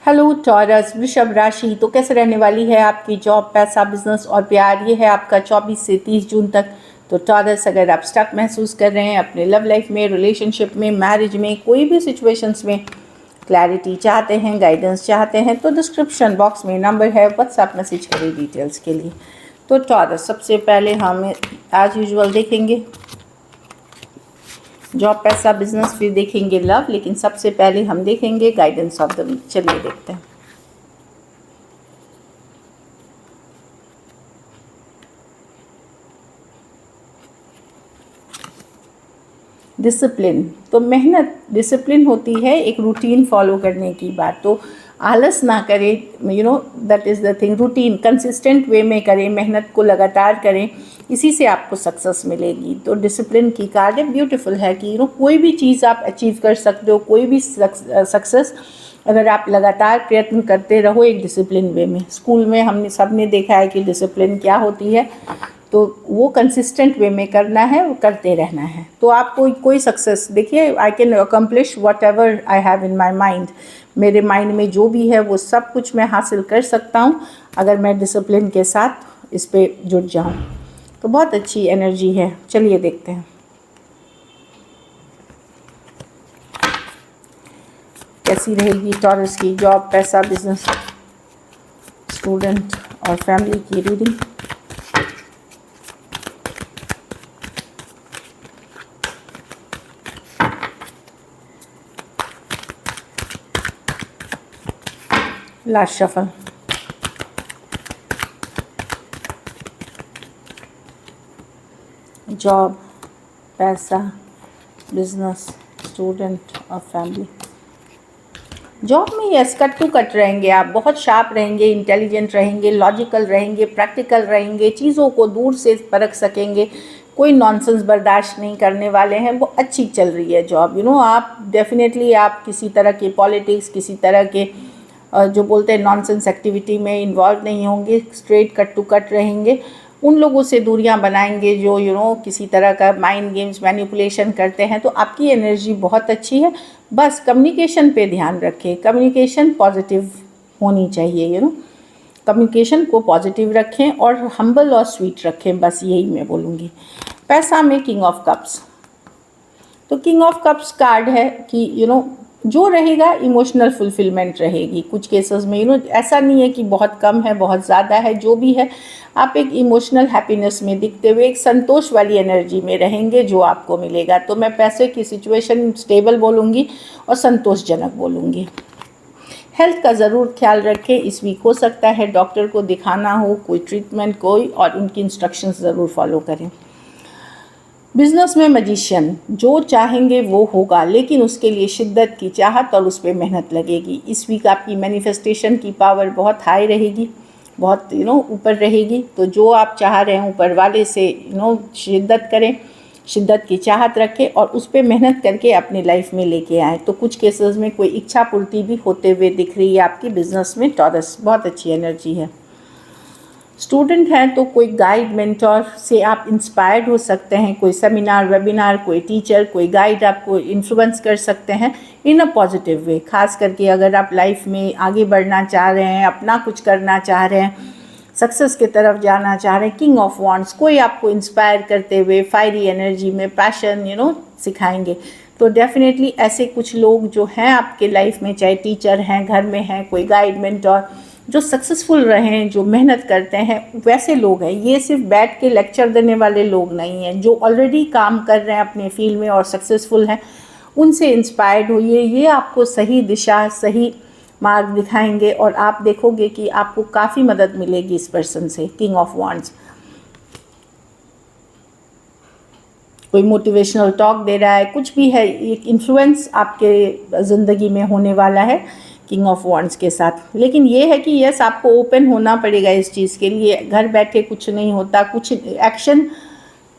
Hello taurus, वृषभ राशि। तो कैसे रहने वाली है आपकी जॉब, पैसा, बिजनेस और प्यार। ये है आपका 24 से 30 जून तक। तो टॉरस, अगर आप स्टक महसूस कर रहे हैं अपने लव लाइफ में, रिलेशनशिप में, मैरिज में, कोई भी सिचुएशंस में क्लैरिटी चाहते हैं, गाइडेंस चाहते हैं, तो डिस्क्रिप्शन बॉक्स में नंबर है, व्हाट्सएप मैसेज करें डिटेल्स के लिए। तो टॉरस, सबसे पहले हम एज यूजुअल देखेंगे जॉब, पैसा, बिजनेस, फिर देखेंगे लव, लेकिन सबसे पहले हम देखेंगे गाइडेंस ऑफ द वीक। चलिए देखते हैं। डिसिप्लिन, तो मेहनत डिसिप्लिन होती है एक रूटीन फॉलो करने की बात। तो आलस ना करें, that is the thing. Routine consistent way में करें, मेहनत को लगातार करें, इसी से आपको सक्सेस मिलेगी। तो डिसिप्लिन की कार्ड ब्यूटीफुल है कि कोई भी चीज़ आप अचीव कर सकते हो, कोई भी सक्सेस अगर आप लगातार प्रयत्न करते रहो एक डिसिप्लिन वे में। स्कूल में हमने सबने देखा है कि डिसिप्लिन क्या होती है, तो वो कंसिस्टेंट वे में करना है, वो करते रहना है। तो आपको कोई सक्सेस, देखिए, I can accomplish what ever I have in my mind. मेरे माइंड में जो भी है वो सब कुछ मैं हासिल कर सकता हूँ अगर मैं डिसिप्लिन के साथ इस पे जुट जाऊँ। तो बहुत अच्छी एनर्जी है। चलिए देखते हैं कैसी रहेगी टॉरस की जॉब, पैसा, बिजनेस, स्टूडेंट और फैमिली की रीडिंग। Last shuffle. जॉब, पैसा, बिजनेस, स्टूडेंट और फैमिली। जॉब में यस, कट टू कट रहेंगे आप, बहुत शार्प रहेंगे, इंटेलिजेंट रहेंगे, लॉजिकल रहेंगे, प्रैक्टिकल रहेंगे, चीज़ों को दूर से परख सकेंगे, कोई नॉनसेंस बर्दाश्त नहीं करने वाले हैं। वो अच्छी चल रही है जॉब। आप डेफिनेटली आप किसी तरह के पॉलिटिक्स, किसी तरह के जो बोलते हैं नॉनसेंस एक्टिविटी में इन्वॉल्व नहीं होंगे, स्ट्रेट कट टू कट रहेंगे। उन लोगों से दूरियां बनाएंगे जो किसी तरह का माइंड गेम्स, मैनिपुलेशन करते हैं। तो आपकी एनर्जी बहुत अच्छी है। बस कम्युनिकेशन पे ध्यान रखें, कम्युनिकेशन पॉजिटिव होनी चाहिए। कम्युनिकेशन को पॉजिटिव रखें और हम्बल और स्वीट रखें, बस यही मैं बोलूँगी। पैसा में किंग ऑफ कप्स। तो किंग ऑफ कप्स कार्ड है कि जो रहेगा इमोशनल फुलफिलमेंट रहेगी। कुछ केसेस में ऐसा नहीं है कि बहुत कम है, बहुत ज़्यादा है, जो भी है आप एक इमोशनल हैप्पीनेस में दिखते हुए एक संतोष वाली एनर्जी में रहेंगे जो आपको मिलेगा। तो मैं पैसे की सिचुएशन स्टेबल बोलूँगी और संतोषजनक बोलूँगी। हेल्थ का ज़रूर ख्याल रखें, इस वीक हो सकता है डॉक्टर को दिखाना हो, कोई ट्रीटमेंट कोई, और उनकी इंस्ट्रक्शंस ज़रूर फॉलो करें। बिजनेस में मजिशियन, जो चाहेंगे वो होगा, लेकिन उसके लिए शिद्दत की चाहत और उस पर मेहनत लगेगी। इस वीक आपकी मैनिफेस्टेशन की पावर बहुत हाई रहेगी, बहुत ऊपर रहेगी। तो जो आप चाह रहे हैं ऊपर वाले से शिद्दत करें, शिद्दत की चाहत रखें और उस पर मेहनत करके अपनी लाइफ में लेके आएँ। तो कुछ केसेस में कोई इच्छा पूर्ति भी होते हुए दिख रही है आपकी बिजनेस में। टॉरस, बहुत अच्छी एनर्जी है। स्टूडेंट हैं तो कोई गाइड, मेंटोर से आप इंस्पायर्ड हो सकते हैं। कोई सेमिनार, वेबिनार, कोई टीचर, कोई गाइड आपको इन्फ्लुएंस कर सकते हैं इन अ पॉजिटिव वे। खास करके अगर आप लाइफ में आगे बढ़ना चाह रहे हैं, अपना कुछ करना चाह रहे हैं, सक्सेस की तरफ जाना चाह रहे हैं। किंग ऑफ वॉन्ड्स, कोई आपको इंस्पायर करते हुए फायरी एनर्जी में पैशन सिखाएंगे। तो डेफिनेटली ऐसे कुछ लोग जो हैं आपके लाइफ में, चाहे टीचर हैं, घर में हैं, कोई गाइड, मेंटोर, जो सक्सेसफुल रहे हैं, जो मेहनत करते हैं, वैसे लोग हैं। ये सिर्फ बैठ के लेक्चर देने वाले लोग नहीं हैं। जो ऑलरेडी काम कर रहे हैं अपने फील्ड में और सक्सेसफुल हैं, उनसे इंस्पायर्ड होइए। ये आपको सही दिशा, सही मार्ग दिखाएंगे और आप देखोगे कि आपको काफ़ी मदद मिलेगी इस पर्सन से। किंग ऑफ वॉन्ड्स, कोई मोटिवेशनल टॉक दे रहा है, कुछ भी है, एक इन्फ्लुएंस आपके ज़िंदगी में होने वाला है किंग ऑफ वॉन्ड्स के साथ। लेकिन ये है कि यस, आपको ओपन होना पड़ेगा इस चीज़ के लिए। घर बैठे कुछ नहीं होता, कुछ एक्शन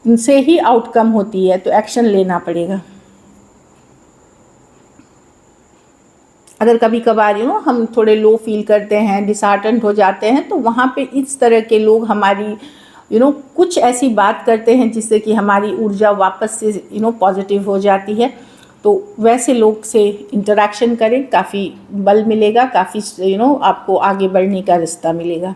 से ही आउटकम होती है, तो एक्शन लेना पड़ेगा। अगर कभी कभार हम थोड़े लो फील करते हैं, डिसहार्टेंड हो जाते हैं, तो वहाँ पे इस तरह के लोग हमारी कुछ ऐसी बात करते हैं जिससे कि हमारी ऊर्जा वापस से पॉजिटिव हो जाती है। तो वैसे लोग से इंटरेक्शन करें, काफ़ी बल मिलेगा, काफ़ी आपको आगे बढ़ने का रास्ता मिलेगा।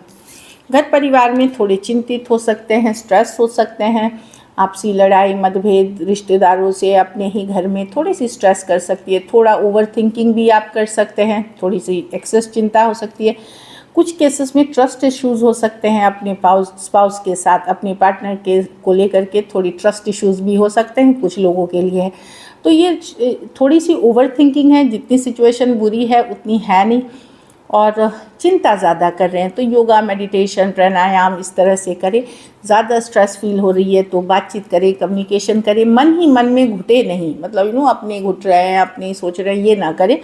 घर परिवार में थोड़े चिंतित हो सकते हैं, स्ट्रेस हो सकते हैं, आपसी लड़ाई मतभेद रिश्तेदारों से अपने ही घर में थोड़ी सी स्ट्रेस कर सकती है, थोड़ा ओवर थिंकिंग भी आप कर सकते हैं, थोड़ी सी एक्सेस चिंता हो सकती है। कुछ केसेस में ट्रस्ट इश्यूज़ हो सकते हैं अपने स्पाउस के साथ, अपने पार्टनर के को लेकर के थोड़ी ट्रस्ट इश्यूज़ भी हो सकते हैं कुछ लोगों के लिए। तो ये थोड़ी सी ओवर थिंकिंग है, जितनी सिचुएशन बुरी है उतनी है नहीं, और चिंता ज़्यादा कर रहे हैं तो योगा, मेडिटेशन, प्राणायाम इस तरह से करें। ज़्यादा स्ट्रेस फील हो रही है तो बातचीत करें, कम्युनिकेशन करें, मन ही मन में घुटे नहीं, मतलब अपने घुट रहे हैं, अपने सोच रहे हैं, ये ना करें।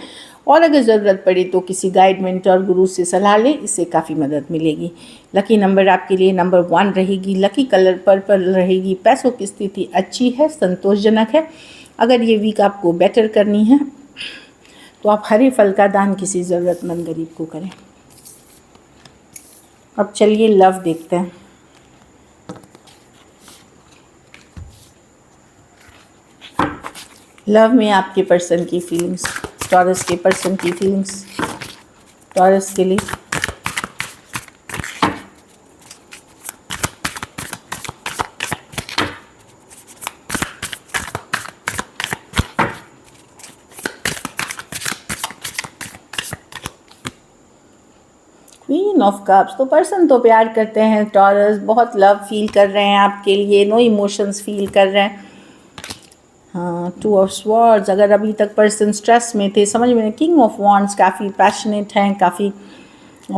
और अगर ज़रूरत पड़े तो किसी गाइड, मेंटर, गुरु से सलाह लें, इससे काफ़ी मदद मिलेगी। लकी नंबर आपके लिए नंबर 1 रहेगी। लकी कलर पर्पल रहेगी। पैसों की स्थिति अच्छी है, संतोषजनक है। अगर ये वीक आपको बेटर करनी है तो आप हरे फल का दान किसी ज़रूरतमंद गरीब को करें। अब चलिए लव देखते हैं। लव में आपके पर्सन की फीलिंग्स, टॉरस के पर्सन की फीलिंग्स, टॉरस के लिए। क्वीन ऑफ कप्स, तो पर्सन तो प्यार करते हैं, टॉरस बहुत लव फील कर रहे हैं आपके लिए, नो इमोशंस फील कर रहे हैं। हाँ, 2 ऑफ स्वॉर्ड्स, अगर अभी तक पर्सन स्ट्रेस में थे, समझ में। किंग ऑफ वॉन्ड्स, काफ़ी पैशनेट हैं, काफ़ी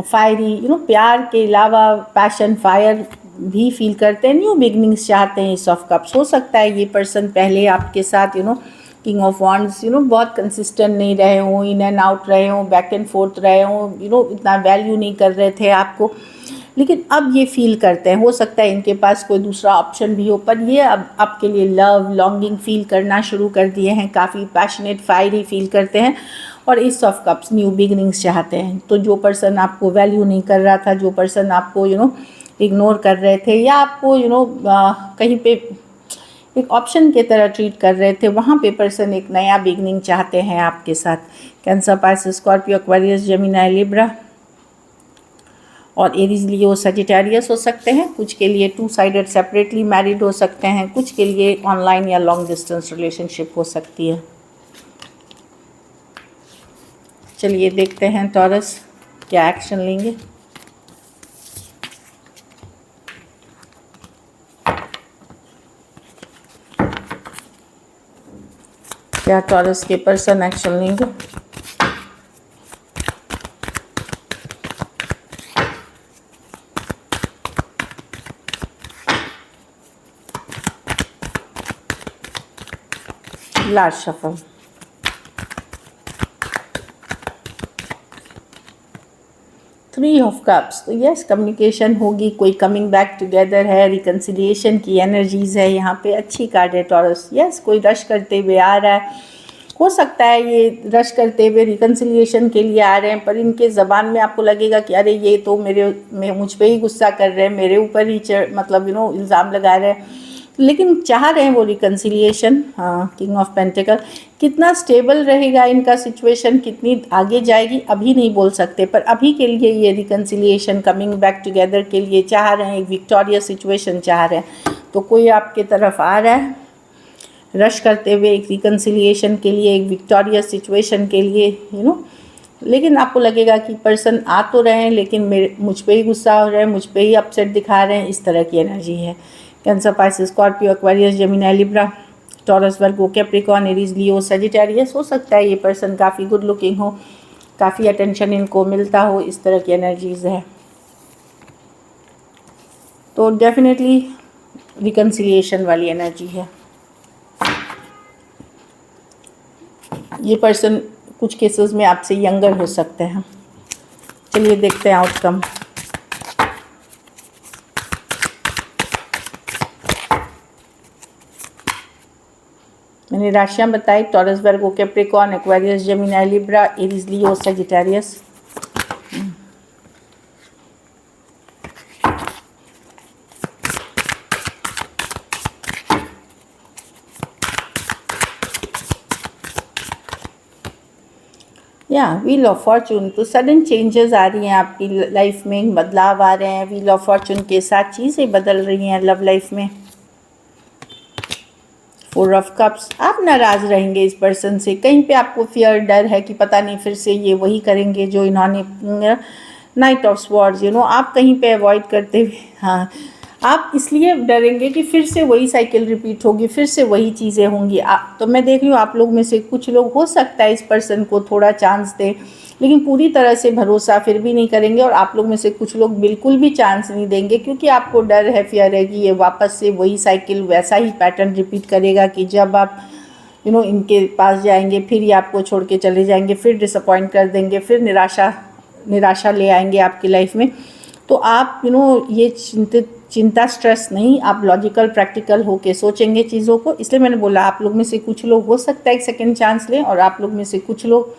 फायरी, प्यार के अलावा पैशन, फायर भी फील करते हैं, न्यू बिगनिंग्स चाहते हैं। इस ऑफ कप्स, हो सकता है ये पर्सन पहले आपके साथ किंग ऑफ वॉन्ड्स बहुत कंसिस्टेंट नहीं रहे हों, इन एंड आउट रहे हों, बैक एंड फोर्थ रहे हों, इतना वैल्यू नहीं कर रहे थे आपको, लेकिन अब ये फील करते हैं। हो सकता है इनके पास कोई दूसरा ऑप्शन भी हो, पर ये अब आपके लिए लव, लॉन्गिंग फील करना शुरू कर दिए हैं, काफ़ी पैशनेट, फायरी फील करते हैं। और इस ऑफ कप्स, न्यू बिगनिंग्स चाहते हैं। तो जो पर्सन आपको वैल्यू नहीं कर रहा था, जो पर्सन आपको इग्नोर कर रहे थे, या आपको कहीं पे एक ऑप्शन की तरह ट्रीट कर रहे थे, वहाँ पे पर्सन एक नया बिगनिंग चाहते हैं आपके साथ। Cancer, Pisces, Scorpio, Aquarius, Gemini, Libra और एरीज, लियो, सजिटेरियस हो सकते हैं। कुछ के लिए 2 साइडेड सेपरेटली मैरिड हो सकते हैं, कुछ के लिए ऑनलाइन या लॉन्ग डिस्टेंस रिलेशनशिप हो सकती है। चलिए देखते हैं टॉरस क्या एक्शन लेंगे। क्या टॉरस के पर्सन एक्शन लेंगे? Large shuffle, three of cups, तो यस कम्युनिकेशन होगी, कोई कमिंग बैक टुगेदर है, रिकन्सिलिएशन की एनर्जीज है यहाँ पे। अच्छी कार्ड है टॉरस। यस, कोई रश करते हुए आ रहा है, हो सकता है ये रश करते हुए रिकन्सिलिएशन के लिए आ रहे हैं, पर इनके ज़बान में आपको लगेगा कि अरे ये तो मुझ पे ही गुस्सा कर रहे हैं, मेरे ऊपर ही मतलब इल्ज़ाम लगा रहे हैं, लेकिन चाह रहे हैं वो रिकन्सिलिएशन। हाँ, किंग ऑफ पेंटिकल, कितना स्टेबल रहेगा इनका सिचुएशन, कितनी आगे जाएगी अभी नहीं बोल सकते, पर अभी के लिए ये रिकन्सिलिएशन, कमिंग बैक टुगेदर के लिए चाह रहे हैं, एक विक्टोरियस सिचुएशन चाह रहे हैं। तो कोई आपके तरफ आ रहा है रश करते हुए एक रिकन्सिलिएशन के लिए, एक विक्टोरियस सिचुएशन के लिए, लेकिन आपको लगेगा कि पर्सन आ तो रहे हैं लेकिन मुझ पे ही गुस्सा हो रहे हैं, मुझ पे ही अपसेट दिखा रहे हैं, इस तरह की एनर्जी है। Cancer, Pisces, Scorpio, Aquarius, Gemini, Libra, Taurus, Virgo, Capricorn, Aries, Leo, Sagittarius. हो सकता है ये पर्सन काफ़ी गुड लुकिंग हो, काफ़ी अटेंशन इनको मिलता हो, इस तरह की एनर्जीज है। तो डेफिनेटली रिकन्सिलिएशन वाली एनर्जी है। ये पर्सन कुछ केसेस में आपसे यंगर हो सकते हैं। चलिए देखते हैं आउटकम। मैंने राशियाँ बताई, Taurus, Virgo, Capricorn, Aquarius, Gemini, Libra, Aries, Leo, Sagittarius. या व्हील ऑफ फॉर्चून, तो सडन चेंजेस आ रही हैं आपकी लाइफ में, बदलाव आ रहे हैं। व्हील ऑफ फॉर्चून के साथ चीज़ें बदल रही हैं लव लाइफ में। 4 ऑफ कप्स, आप नाराज़ रहेंगे इस पर्सन से, कहीं पे आपको फियर, डर है कि पता नहीं फिर से ये वही करेंगे जो इन्होंने। नाइट ऑफ स्वॉर्ड्स, आप कहीं पे अवॉइड करते हुए, हाँ, आप इसलिए डरेंगे कि फिर से वही साइकिल रिपीट होगी, फिर से वही चीज़ें होंगी। तो मैं देख रही हूँ आप लोग में से कुछ लोग हो सकता है इस पर्सन को थोड़ा चांस दें, लेकिन पूरी तरह से भरोसा फिर भी नहीं करेंगे। और आप लोग में से कुछ लोग बिल्कुल भी चांस नहीं देंगे, क्योंकि आपको डर है, फियर है कि ये वापस से वही साइकिल, वैसा ही पैटर्न रिपीट करेगा कि जब आप इनके पास जाएंगे फिर ये आपको छोड़ के चले जाएंगे, फिर डिसअपॉइंट कर देंगे, फिर निराशा ले आएंगे आपकी लाइफ में। तो आप ये चिंता, स्ट्रेस नहीं, आप लॉजिकल, प्रैक्टिकल होके सोचेंगे चीज़ों को। इसलिए मैंने बोला आप लोग में से कुछ लोग हो सकता है एक सेकेंड चांस लें, और आप लोग में से कुछ लोग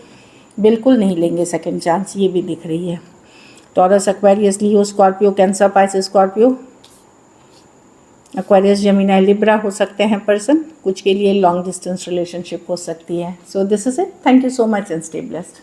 बिल्कुल नहीं लेंगे सेकेंड चांस, ये भी दिख रही है। Taurus, Aquarius, Leo, Scorpio, cancer, Pisces, Scorpio, Aquarius, Gemini, Libra हो सकते हैं पर्सन। कुछ के लिए लॉन्ग डिस्टेंस रिलेशनशिप हो सकती है। So this is it. Thank you so much and stay blessed.